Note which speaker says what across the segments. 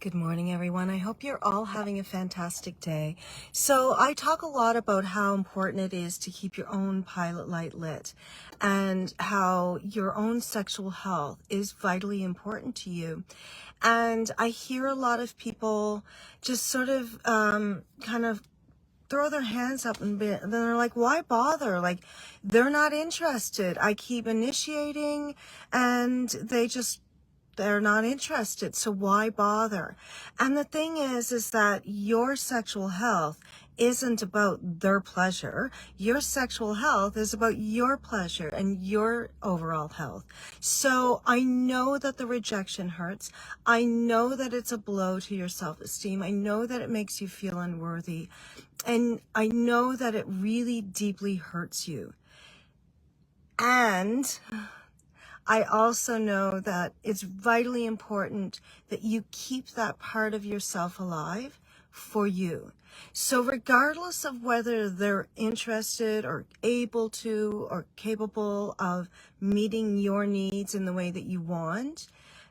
Speaker 1: Good morning, everyone. I hope you're all having a fantastic day. So I talk a lot about how important it is to keep your own pilot light lit and how your own sexual health is vitally important to you. And I hear a lot of people just sort of kind of throw their hands up and then they're like, why bother? Like, they're not interested. I keep initiating and they're not interested, so why bother? And the thing is that your sexual health isn't about their pleasure. Your sexual health is about your pleasure and your overall health. So I know that the rejection hurts. I know that it's a blow to your self-esteem. I know that it makes you feel unworthy. And I know that it really deeply hurts you. And I also know that it's vitally important that you keep that part of yourself alive for you. So regardless of whether they're interested or able to or capable of meeting your needs in the way that you want,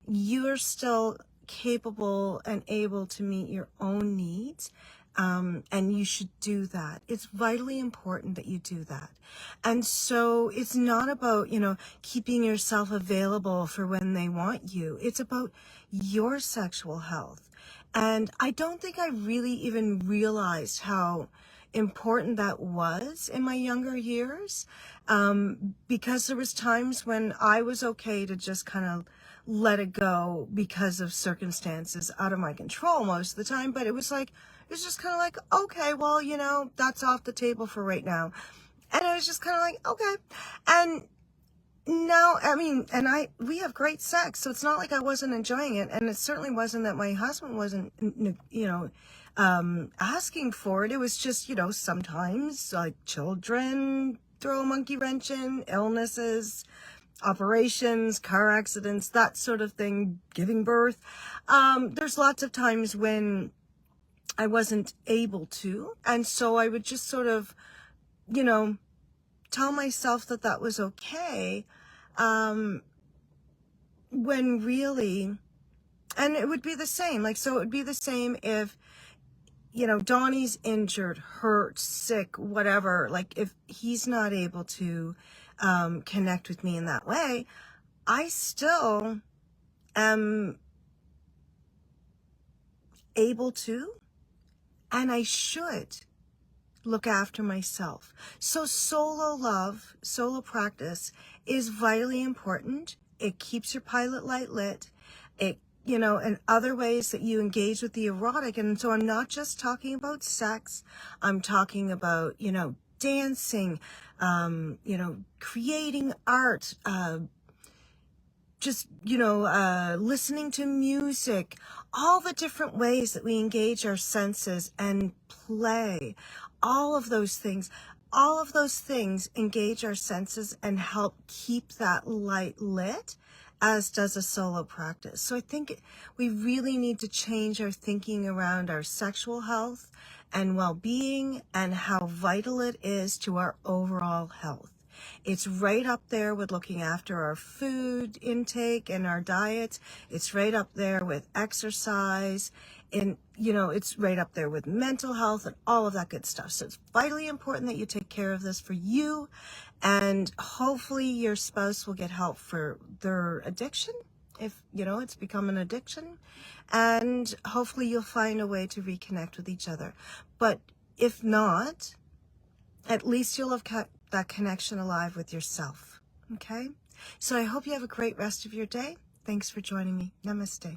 Speaker 1: you're still capable and able to meet your own needs. And you should do that. It's vitally important that you do that. And so it's not about, keeping yourself available for when they want you. It's about your sexual health. And I don't think I really even realized how important that was in my younger years, because there was times when I was okay to just kind of let it go because of circumstances out of my control most of the time. But it was just kind of like, okay, well, that's off the table for right now. And I was just kind of like, okay. And now, we have great sex, so it's not like I wasn't enjoying it. And it certainly wasn't that my husband wasn't, asking for it. It was just, sometimes like children throw a monkey wrench in, illnesses, operations, car accidents, that sort of thing, giving birth. There's lots of times when I wasn't able to. And so I would just sort of, tell myself that was okay. When really, and it would be the same. So it would be the same if, Donnie's injured, hurt, sick, whatever. If he's not able to connect with me in that way, I still am able to, and I should look after myself. So solo love, solo practice is vitally important. It keeps your pilot light lit. It, and other ways that you engage with the erotic. And so I'm not just talking about sex. I'm talking about, dancing, creating art, listening to music, all the different ways that we engage our senses and play, all of those things engage our senses and help keep that light lit, as does a solo practice. So I think we really need to change our thinking around our sexual health and well-being and how vital it is to our overall health. It's right up there with looking after our food intake and our diet. It's right up there with exercise. And, it's right up there with mental health and all of that good stuff. So it's vitally important that you take care of this for you. And hopefully your spouse will get help for their addiction, if, it's become an addiction. And hopefully you'll find a way to reconnect with each other. But if not, at least you'll have kept that connection alive with yourself. Okay? So I hope you have a great rest of your day. Thanks for joining me. Namaste.